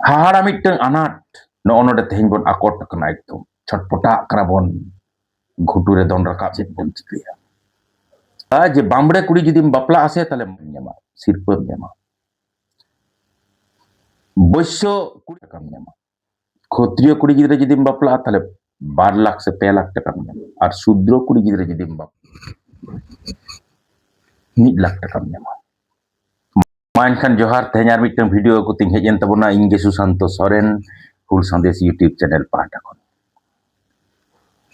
Hahara miteng anak no ono de tehin bon akot kena itu chatpota kena bon ঘুটুরে দন রাখা চেত bon চিকিয়া যে বামড়ে কুড়ি যদি বাপলা আসে তাহলে নেমা সিরপম নেমা বৈশ্য কুড়ি টাকা নেমা ক্ষত্রিয় কুড়ি গিদ্রে যদি বাপলা তাহলে 12 লাখ से 2 লাখ টাকা নেমা আর শূদ্র কুড়ি গিদ্রে যদি বাপ 1 লাখ টাকা নেমা Mainkan Johar tehnyar miteng video ko ting hejen tabona Inge Susanto Soren Hul Sandes YouTube channel pahata kon.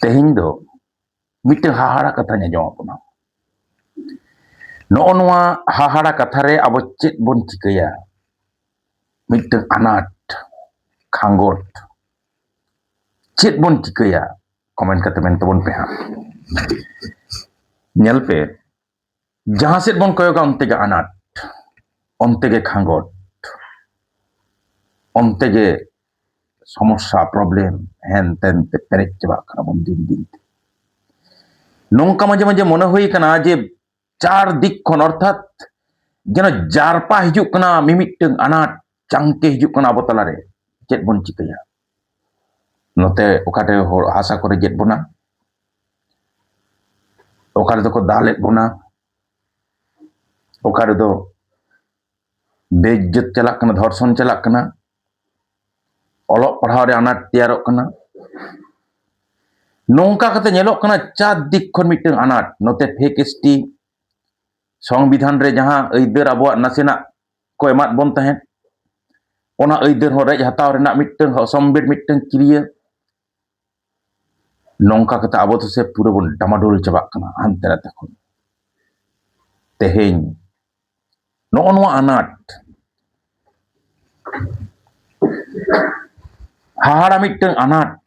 Tehing do miteng hahara katanya jawab puna. No onwa hahara kathare abo chet bon chikaya. Miteng anat kanggot. Chet bon chikaya. Komen kata men tabon peha. Nyel pe jahan set bon koyoga onte ge anat. Onte ge kanggot. Onte ge সমস্যা problem হ্যান তেন পেরেক চাবা কানা বন দিন দিন নৌকা মাঝে মাঝে মনে হই কানা যে চার দিক খন অর্থাৎ যেন জারপা হিজুক কানা মিমিটং আনাট চাংকে হিজুক কানা আবো তালারে চেত বন চিকায়া নতে ওখানে হাসা করে জেত বোনা ওখানে তো দালেত বোনা ওখানে তো বেজ্জত চালাক কানা ধর্ষণ চালাক কানা olok pahau re anak tiarok kana nongka kata nyelok kana chat dik kon miteng anak note fake ST সংবিধান re jaha aidar abuak nasena ko emat bon tahen ona aidar ho rej hataw renak miteng sombir miteng kiriya nongka kata abo to se pura bon damadol cabak kana antara takon teheng no onwa anak hahara miteng anak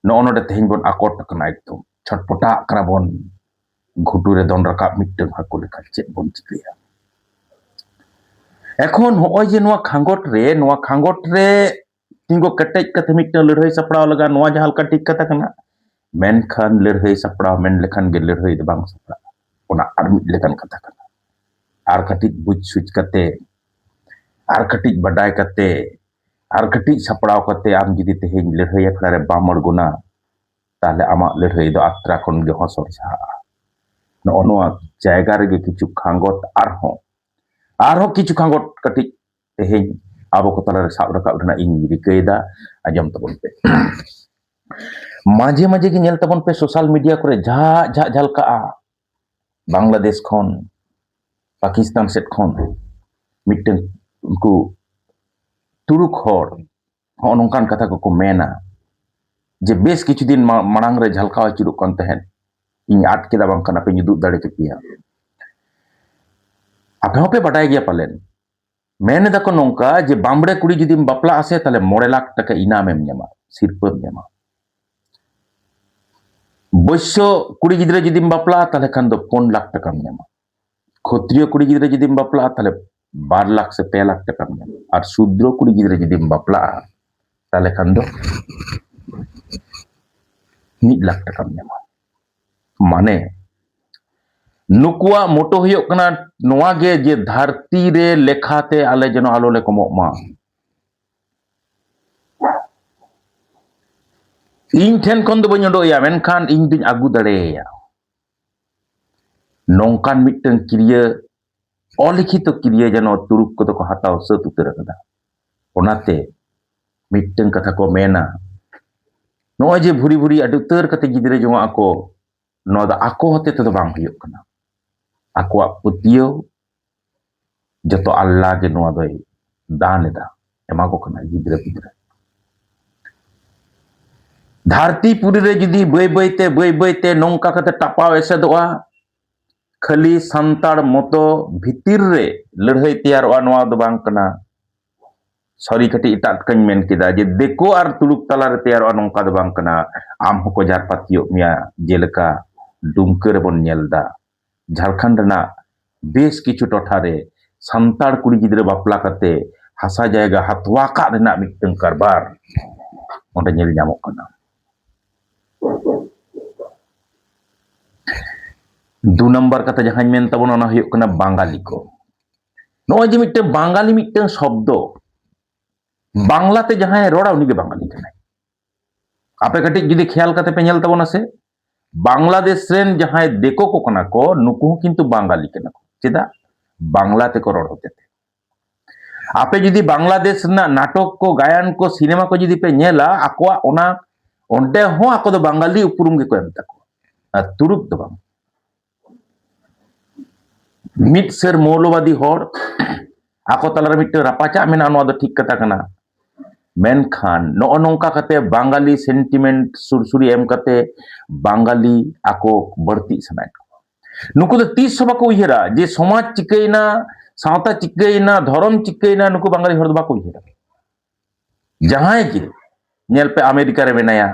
no ono de tehin bon akot kena itu chatpota kena bon ঘুটুরে দন রাখা meeting হাকু লেখা চেত বন চিকিয়া এখন হয় যে নোয়া খাঙ্গট রে তিঙ্গো cottage কাতে মিটং লড়াই সাপড়াও লাগা নোয়া জাহালকা ঠিক কথা kana menkan lërhëy sapraw men lekan ge lërhëy de bang sapraw ona ar mit lekan kata kana ar katik buj suj kate ar katik badai kate ar katik sapraw kate am jidi teheng lërhëy akhlare bamor guna tahle amak lërhëy do atra kon ge hosor saha no noa জায়গা রেগে কিছু খাঙ্গট আরহো কিছু খাঙ্গট কাটিক teheng abo ko talare sab rakab rena ing rikayda ajam tabon pe মাঝে মাঝে কি nyel tabon pe social media kore jha ঝালকা Bangladesh খন Pakistan set খন miteng unku turuk hor nongkan kata ko mena je bes kichu din marang re ঝালকা churuk kon tehen ing at keda bang kana pe nyuduk dare kepia ape hope badai gya palen मैंने देखो नौका जे बामड़े कुड़ी जुदी बापला आसे ताले 9 लाख टाका इनाम M ᱧᱟᱢᱟ सिरपम ᱧᱟᱢᱟ বৈশ্য কুড়ি গিদ্রে যদি বাপলা তাহলে খান দো 4 লাখ টাকা ᱧᱟᱢᱟ ক্ষত্রিয় কুড়ি গিদ্রে যদি বাপলা তাহলে 12 লাখ से 2 লাখ টাকা ᱧামা আর শূদ্র কুড়ি গিদ্রে যদি বাপলা তাহলে খান দো 1 লাখ টাকা ᱧামᱟ মানে नुकुआ मोटो हुयोग कना नोआ गे जे धरती रे लेखाते आले जनो आलो ले कमोग मा इन ठेन खन दो बन ओडोया मेनखान इन दिन आगु दाड़ेया नोंकान मिटन किरिया अलिखित किरिया जनो तुरुक को तो हताव सत उतर कदा ओनाते मिटन कथा को मेना नोआ जे भुरी भुरी अडुतर कते गिदरे जोंगा को नो दा आको होते तो बांग हुयोग कना akuak putio joto Allah ge noa doi dan eda emago kana gidre gidre dharti puri re judi bai te nongka kate tapaw esedoa khali santar moto bhitir re lërhëy tiaroa noa do bang kana sorry kati itat kan men kida je deko ar tuluk talar tiaroa nongka do bang kana am hoko jar patio mia jeleka dumker bon nyelda Jharkhand रना बेस किछु टोठारे संतार कुड़ी गिद्रे बापला कते हासा जायगा हतवा का Raina mitten कारबार ओंडे नेल ᱧᱟᱢᱚᱜ kana दु नंबर कथा जहां मेन तबन ओना हुयुग kana बांगाली को नोय जे मिटन बांगाली मिटन शब्द बांग्लाते जहां रोड़ा उन्हीं के बांगाली कना आपे कटिक जुदी ख्याल करते पे नेल तबोना से बांग्लादेश रेन जहां देखो को कना को नुकु किंतु बांगाली कना को चेदा बांग्ला ते को रोड़ होते थे आपे जुदी बांग्लादेश ना नाटक को गायन को सिनेमा को जुदी पे नेला आकोआ ओना ओंडे हो आको दो बांगाली उपरुम के को एम तको तुरुक दो बांग मिट सेर मौलवादी होड़ आको तलार मिट रापाचा मेना नोआ दो ठीक कथा कना मेनखान नो नोंका कते बांगाली सेंटिमेंट सुरसुरी एम कते बांगाली आको बढ़ती सनाय नुकु दो 30 सभा को उयहरा जे समाज चिकैना सावता चिकैना धर्म चिकैना नुकु बांगाली हर दो बाको उयहरा जहां के नेल पे अमेरिका रे मेनाया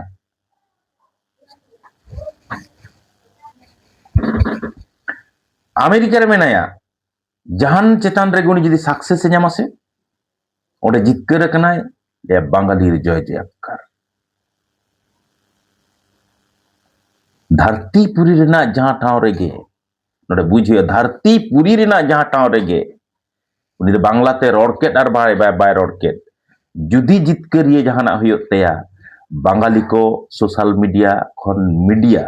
अमेरिका रे मेनाया जहान चेतान रे गुणी जदी सक्सेस से ᱧᱟᱢᱟ से ओडे जितकर कनाय या बांगाली जय जयकार धरती पुरी रेना जहां ठाव रेगे नोडे बुझियो धरती पुरी रेना जहां ठाव रेगे उनी दो बांग्लाते रोडकेट और बाय बाय बाय रोडकेट जुदी जितकर ये जहाना हुयो तेया बांगाली को सोशल मीडिया खन मीडिया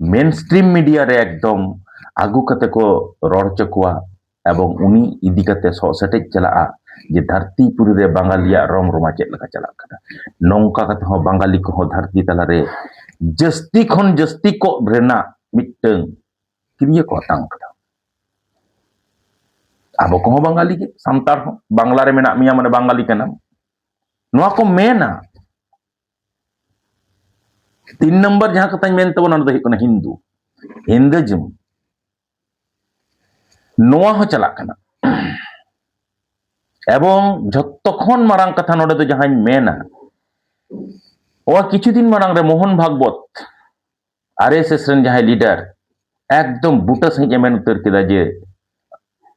मेन स्ट्रीम मीडिया रे एकदम आगु कते को रोड चकुआ एवं उनी इदी कते सो सेटे चला जे धरती पुरी रे बांगालिया रोम रोमा चेत लका चला कना नोंका कते हो बांगाली को हो धरती तला रे जस्ती खन जस्ती को रेना मिटंग क्रिया को तांग कदा अब को हो बांगाली के सांतार हो बांग्ला रे मेना मिया माने बांगाली कना नोआ को मेना 3 नंबर जहां कताñ मेन तबो ना दो कना हिंदू हिंदुइज्म नोआ हो चला कना एवं जत्तखन मारांग कथा नोडे दो जहां मेना ओ किछु दिन मारांग रे मोहन भागवत आरएसएस रेन जहां लीडर एकदम बुटा सही मेन उतर केदा जे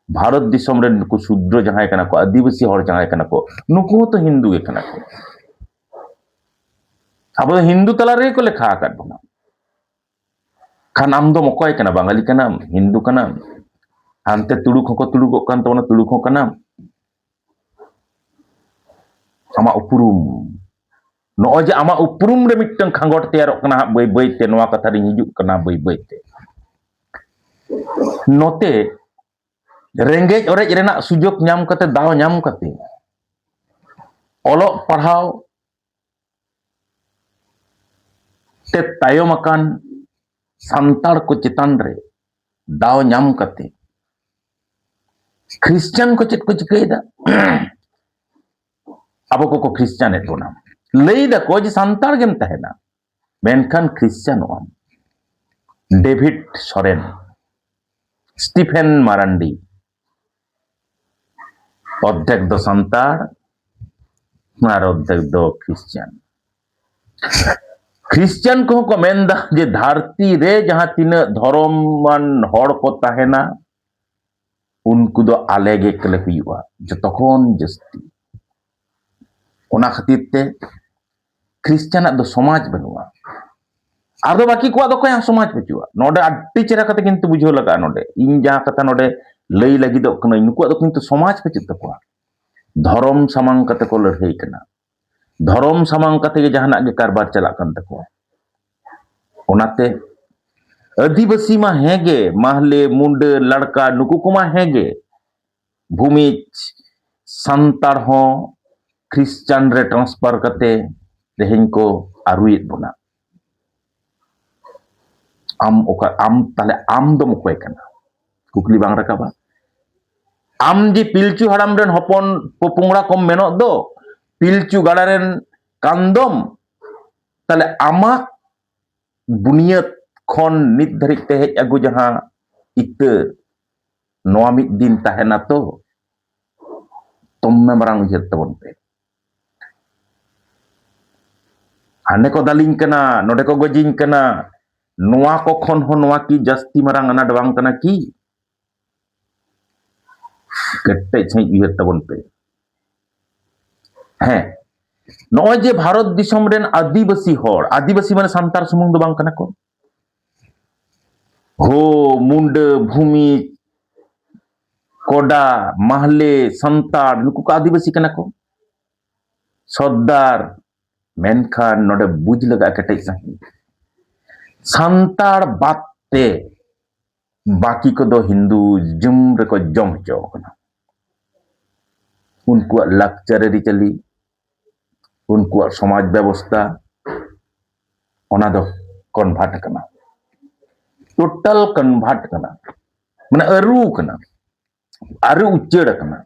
भारत दिसम रे नुकु शूद्र जहां कना को आदिवासी हर जहां कना को नुकु तो हिंदू के कना को अब हिंदू तला रे को लेखा कर बना खान आम दो मकोय कना बांगाली कना हिंदू कना हानते तुड़ुक को तुड़ुक कान तो तुड़ुक हो कना आमा उपरुम नो जे आमा उपरुम रे मिटन खांगोट तैयार कना बै बै ते नोआ कथा रि हिजु कना बै बै ते नोते रेंगेज ओरेज रेना सुजोग ᱧᱟᱢ कते दाव ᱧᱟᱢ कते ओलो पढ़ाव ते तायम अकान सांतार को चितान रे दाव ᱧᱟᱢ कते क्रिश्चियन को चेत को चिकैदा अब को क्रिश्चियन एटोना लई दा को जे सांतार गेम तहेना मेनखान क्रिश्चियन ओम डेविड सोरेन स्टीफेन मारांडी अध्यक्ष दो सांतार और अध्यक्ष दो क्रिश्चियन क्रिश्चियन को मेनदा जे धरती रे जहां तीन धर्ममान हड़ को तहेना उनको दो आलेगे कले हुआ जो तखन जस्ती ओना खातिर ते क्रिश्चियन दो समाज बनुआ आदो बाकी को दो कोया समाज बचुआ नोडे अड्डी चेरा कते किंतु बुझो लगा नोडे इन जहां कथा नोडे लई लगी दो कनो इनको दो किंतु समाज बचुत तको धर्म सामांग कते को लड़ाई कना धर्म सामांग कते के जहाना के कारबार चला कन तको ओनाते आदिवासी मा हेगे माहले मुंड लड़का नुकु कुमा हेगे भूमिज संतार हो क्रिश्चियन रे ट्रांसफर कते तेहेन को आरुइत बना आम ओका आम ताले आम दो मकोय कना कुकली बांग रकाबा आम जी पिलचू हड़ाम रेन हपन पोपुंगड़ा कम मेनो दो पिलचू गाड़ा रेन कांदम ताले आमा बुनियत खन नित धरिक ते हेज अगु जहां इत नोआ मिद दिन तहेना तो तोम्मे मरांग उयहर तबन पे हाने को दालिंग कना नोडे को गजिंग कना नोआ को खन हो नोआ की जस्ती मरांग अनाट बांग कना की कट्टे छै उयहर तबन पे हैं नोय जे भारत दिसम रेन आदिवासी होड़ आदिवासी माने सांतार सुमुंग दो बांग कना को हो मुंड भूमि कोडा महले संतार नुकु का आदिवासी कना को সর্দার মেনখান নডে বুঝ লাগা কেটে সাহি সান্তাড় বাদতে বাকি কদो हिंदू जुम रेको जम हचो कना उनकुआ लाक्चर रिचली उनकुआ समाज व्यवस्था ओना दो कन्वर्ट कना टोटल कन्वर्ट कना माने अरु कना आरु उच्चड़ कना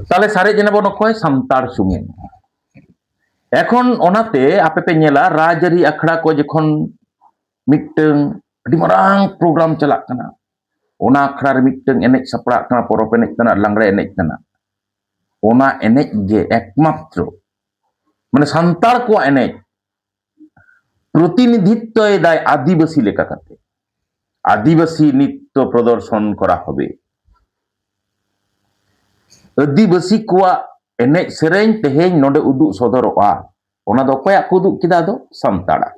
ताले सारे जने बन कोय सान्ताड़ सुमुंग এখন ওনাতে আপে পে নেলা রাজরি আখড়া কো যখন মিটং আদি মারাং প্রোগ্রাম চালাক কানা ওনা আখড়া রে মিটং এনে সাপড়া কানা পরব এনে কানা লাংড়া এনে কানা ওনা এনে যে একমাত্র মানে সান্তাড় কো এনে প্রতিনিধিত্ব দেয় আদিবাসী লেখা কাতে আদিবাসী নৃত্য প্রদর্শন করা হবে আদিবাসী কোয়া এনে সেরেñ তেহেñ নডে উদুগ সদরোয়া ওনা দো কয়া কুদুগ কিদা দো সান্তাড়া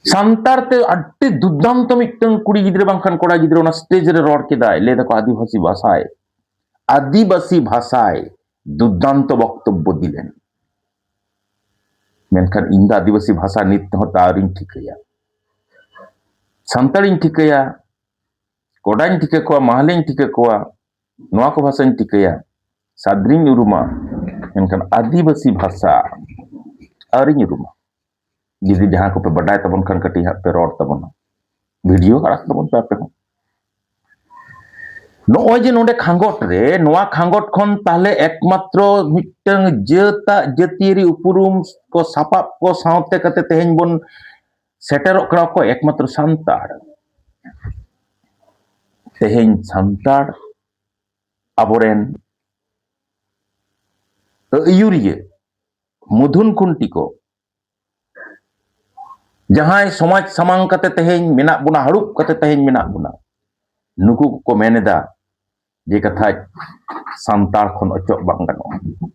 সান্তাড়তে আড্ডি দুর্দান্ত মিটং কুড়ি গিদ্রে বাংখান কোড়া গিদ্রে ওনা স্টেজ রে রড কিদায় লে দেখো আদিবাসী ভাষায় দুর্দান্ত বক্তব্য দিলেন মেনখান ইন্দা আদিবাসী ভাষা নৃত্য হতা আরিং ঠিকয়া সান্তাড়িং ঠিকয়া কোডাইং ঠিকে কোয়া মাহলিং ঠিকে কোয়া নোয়া কো ভাষাñ ঠিকয়া सादरिंग उरुमा मेनखान आदिवासी भाषा आरिंग उरुमा जिदि जहां को पे बडाय तबन खान कटी हा पे रोड तबन वीडियो आड़क तबन पे आपे नोय जे नोडे खांगोट रे नोआ खांगोट खन ताहले एकमात्र मिटंग जेता जतियरी उपरुम को सापाप को सावते कते तेहेñ बन सेटेरो करा को एकमात्र सान्ताड़ तेहेñ सान्ताड़ आबोरेन यूरिये मुधुन कुंटी को जहां समाज सामांग कते तेहेñ मेना बुना हड़ुप कते तेहेñ मेना बुना नुकु को मेनेदा जे कथा सान्ताड़ खन अचोक बांग गानो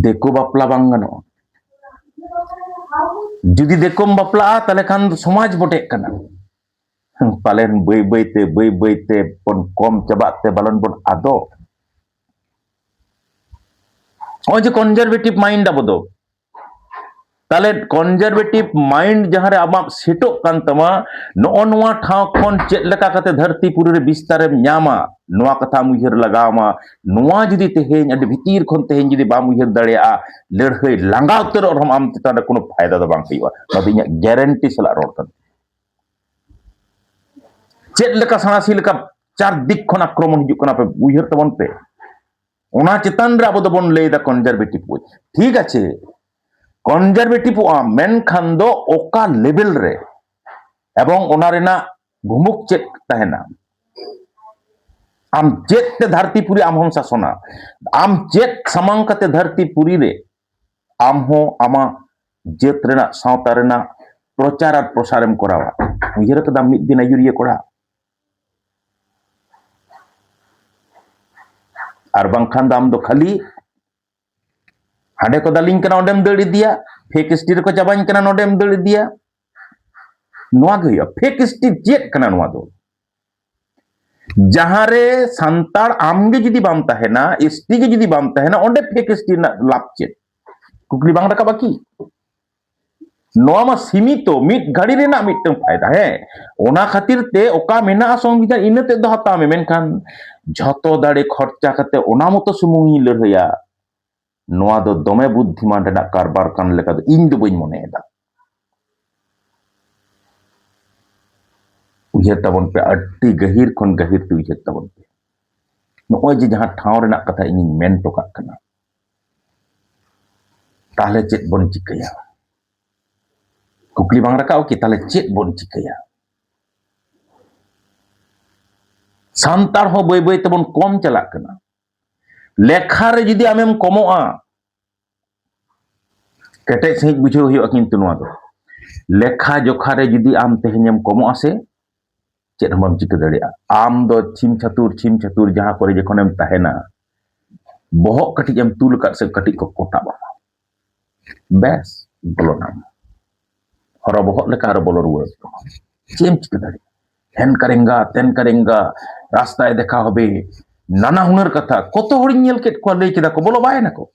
देखो बापला बांग गानो जुदी देखोम बापला ताले खान समाज बोटे कना पालेन बई बईते पन कम चबाते बालन बन आदो ओय जे कन्जारभेटिव माइंड आबो ताले कन्जारभेटिव माइंड जहां रे आमा सेटो कान तमा नो नोआ ठाव खन चेद लेका कते धरती पुरी रे विस्तारेम न्यामा नोआ कथा मुहिर लगामा नोआ जुदी तेहेñ अडि भितीर खन तेहेñ जुदी बा मुहिर दाड़िया लड़हई लांगा उतर हम आम चितान कोनो फायदा दो बांग हुआ नदी ग्यारंटी सला रोड कन चेद लेका साणासी लेका चार दिक खन आक्रमण हिजुक कना पे मुहिर तबन पे ओना चितान रे आबो दबन लेदा कन्जारभेटिव ठीक आछे कन्जारभेटिव मेन खान दो ओका लेवल रे एवं ओना रेना भूमुक चेक तहना आम चेक ते धरती पुरी आम हम शासना आम चेक समांग कते धरती पुरी रे आम हो आमा जेत रेना सावता रेना प्रचार और प्रसारम करावा उयहर कदा मिद दिन आयुरिया कोड़ा और बांखान दाम दो खाली हाडे को दालिंग कना ओडेम दड़ दिया फेक स्टीर को चाबाኝ कना नोडेम दड़ दिया नोआ गयो फेक स्टीर चेक कना नोआ दो जहां रे सान्ताड़ आमगे जुदी बाम ताहेना एसटी गे जुदी बाम ताहेना ओंडे फेक स्टीर ना लाभ चेक कुकली बांग रका बाकी नोआ मा सीमित मिट घड़ी रेना मिटन फायदा है ओना खातिर ते ओका मेना संविधान इनते दो हता में मेनखान झतो दाड़े खर्चा कते ओना मतो सुमुंगी लड़हया नोआ दो दमे बुद्धिमान रेना कारबार कान लेका दो इन दो बइन मनेदा उयहर तबन पे अड्डी गहिर खन गहिर ते उयहर तबन पे नोय जे जहां ठाव रेना कथा इनी मेन टोका कना ताहले चेत बन चिकया कुकली बांग रकाओ कि ताहले चेत बन चिकया सान्ताड़ हो बई बई तबन कम चलाक कना लेखा रे जुदी आमेम कमोआ केटे सही बुझो हुआ किंतु नोआ दो लेखा जोखा रे जुदी आम तेहेñem कमोआ से चेद हम चिका दाड़िया आम दो छिम छतुर जहां करे जखनेम तहेना बहक कटिज एम तुल का से कटिज को कोटा बा बेस बोलो नाम हरो बहक लेका हरो बोलो रुआ चेम चिका दाड़िया हेन करेंगा तेन करेंगा रास्ताय देखा होबे नाना हुनर कथा कत हड़िन नेल केट को लई केदा को बोलो बायना को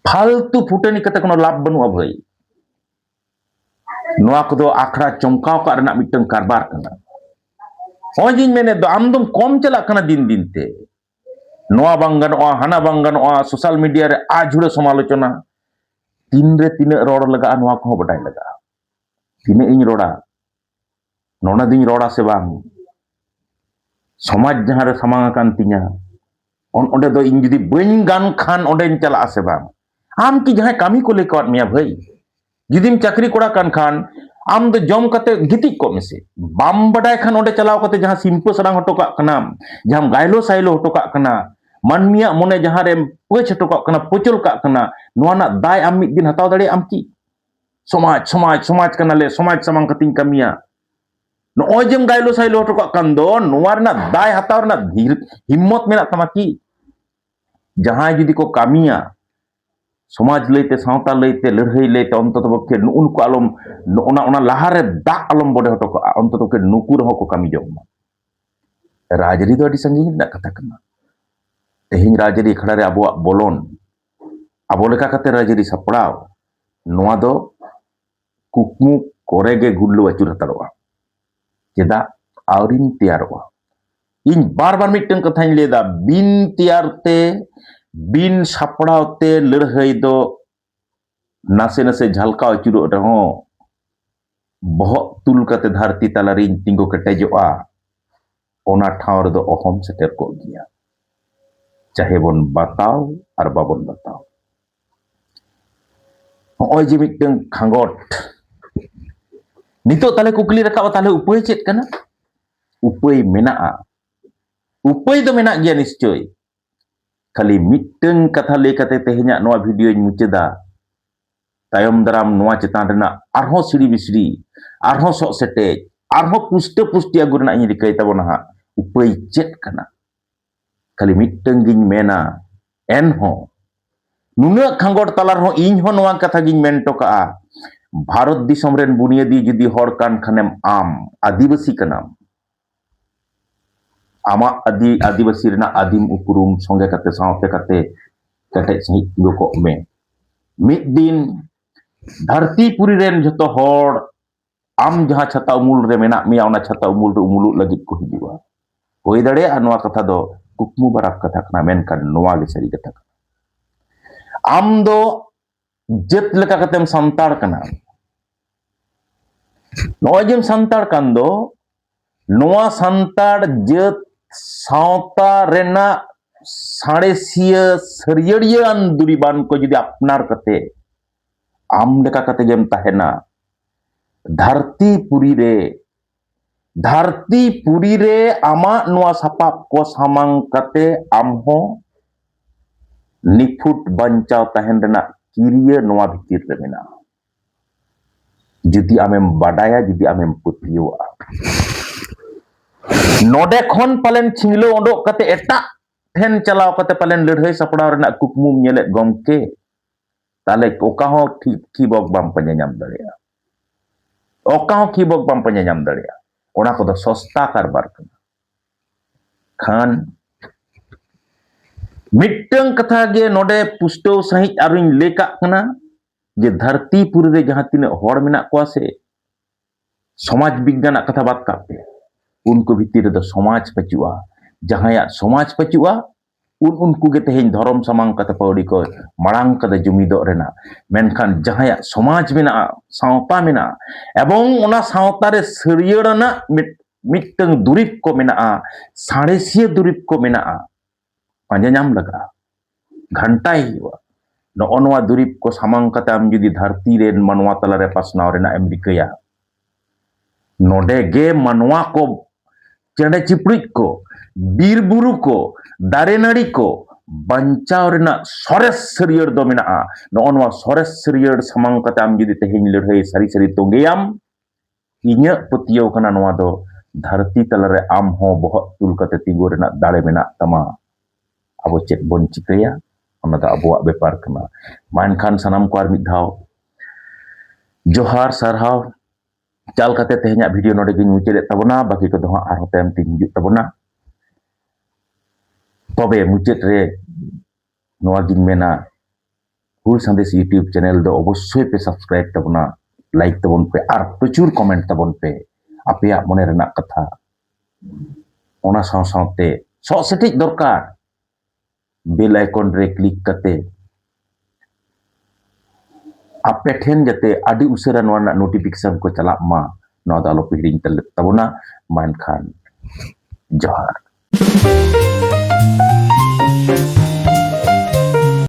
फालतू फुटनी कते कोनो लाभ बनुआ भाई नोआ को दो आखड़ा चमकाव का रना मिटन कारबार कना होय जिन मेने दो आम दम कम चला कना दिन दिन ते नोआ बांग गनोआ हाना बांग गनोआ सोशल मीडिया रे आजुड़े समालोचना तीन रे तीन रोड लगा नोआ को बडाय लगा तीन इन रोड़ा नोना दिन रोड़ा से बांग समाज जहां रे सामांग कान तिया ओंडे दो इन जदी बइन गान खान ओंडे चला से बांग आम की जहां कामी को लेकर मिया भाई जुदीम चाकरी कोड़ा कान खान आम दो जम कते गिति को मेसे बाम बडाय खान ओंडे चलाव कते जहां सिंपल सडांग हटो का कना जहां गायलो साइलो हटो का कना मानमिया मने जहां रे पच हटो का कना पचल का कना नोना दाय आम मिद दिन हताव दाड़े आम की समाज समाज समाज कना ले समाज सामांग कतिन कमिया नोय जेम गायलो साइलो हटो का कन दो नोआ रना दाय हताव रना हिम्मत मेना तमा की जहां जुदी को कामिया समाज लेते सावता लेते लड़ाई लेते अंतत पक्षे उनको आलम ओना लाहारे दा आलम बड़े हटो का अंतत पक्षे नुकु रहो को कामी जमा राजरी दो अडी संगीन ना कथा कना तेहिं राजरी खड़ा रे अबो बोलोन अबो लेका कते राजरी सपड़ाव नोआ दो कुकमु कोरेगे गुल्लु अचुर हतड़वा चेदा आवरिन तैयारवा इन बार बार मिटन कथाñ लेदा बिन तैयारते बिन सापड़ावते लड़ाई दो नासे नासे झलका अचुरो रहो बहक तुल कते धरती तलारिन तिंगो केटेजोआ ओना ठाव रे दो अहम सेटर को गिया चाहे बन बताओ और बाबन बताओ होय जे मिटन खांगोट नितो ताले कुकली रकाब ताले उपाय चेत कना उपाय मेना उपाय दो मेना गया निश्चय खाली मिटन कथा लेकते तेहना नोआ वीडियो मुचादा तायम दाराम नोआ चेतान रेना आरहो सिड़ी बिसड़ी आरहो सो सेटेज आरहो पुष्ट पुष्टि अगु रेना इन रिकाय ताबोना हा उपाय चेत कना खाली मिटन गिन मेना एनहो नुना खांगोट तलार हो इन हो नोआ कथा गिन मेनटो का भारत दिसम रेन बुनियादी जुदी हर कान खानेम आम आदिवासी कनाम आमा आदिवासी रेना आदिम उपरुम संगे कते सावते कते कटे सही को में मिद दिन धरती पुरी रेन जतो हर आम जहां छता उमुल रे मेना मिया ओना छता उमुल रे उमुलु लगित को हिजुआ होय दाड़े अनवा कथा दो कुकमु बराक कथा कना मेनकान नोआ गे सरी कथा आम दो जत लेका कतेम संतार कना नोआ जेम संतार कान दो नोआ संतार जत सावता रेना साड़ेसिया सरियड़ियान दुरीबान को जुदी अपनार कते आम लेका कते जेम तहेना धरती पुरी रे आमा नोआ सपाप को सामांग कते आम हो निफुट बंचाव तहन रेना किरिया नोआ भितिर रे मेना जुदी आमेम बाडाया जुदी आमेम पुतियोआ नोडे खन पालेन छिंगलो ओडो कते एटा ठेन चलाव कते पालेन लड़ाई सपड़ाव रेना कुकमुम नेले गमके ताले ओका हो की बक बाम पन्या नाम दड़ेया ओका हो की बक बाम पन्या नाम दड़ेया ओना को दो सस्ता कारबार कना खान मिटन कथा गे नोडे पुष्टो सही आरुइन लेका कना जे धरती पुरी रे जहां तिने हड़ मेना को से समाज विज्ञान कथा बात कापे उनको भीतर दो समाज पचुआ जहां समाज पचुआ उनको गे तेहें धर्म सामांग कते पौड़ी को मांग कदे जुमिदो रेना मेनखान जहां समाज मेना सावता मेना एवं ओना सावता रे सरियड़ना मिटन दुरीप को मेना साड़ेसिया दुरीप को मेना पांजा नाम लगा घंटाई हुआ नोआ दुरीप को सामांग कते आम जुदी धरती रे मनवा तला रे पासनाव रेना अमेरिका नोडे गे मनवा को चेड़े चिपड़ी को बीर बुरु को दारे नाड़ी को बंचाव रेना सरेस सरियर दो मेना नोआ सरेस सरियर सामांग कते आम जुदी तेहें लड़ाई सारी सारी तोंगेयाम इन्या पतियो कना नोआ दो धरती तला रे आम हो बहक तुल कते तिंगु रेना दाड़े मेना तमा अबो चेक बन चिकया ओना दा अबोआ बेपार कना मानखान सनाम को आर मिद धाव जोहार सरहाव चाल कते तेहना वीडियो नोडे गिन मुचादे तबना बाकी को दो आरो तायम तिन हिजुग तबना तबे मुचाद रे नोआ गिन मेना हुल संदेश यूट्यूब चैनल दो अवश्य पे सब्सक्राइब तबना लाइक तबन पे और प्रचुर कमेंट तबन पे आपे मने रेना कथा ओना साव सावते सो सेटिक दरकार बेल आइकन रे क्लिक करते आपे ठेन जाते आदि उसेरा नोआ नोटिफिकेशन को चला मा नोआ दा आलो पे हिडिंग तबना मान खान जोहार।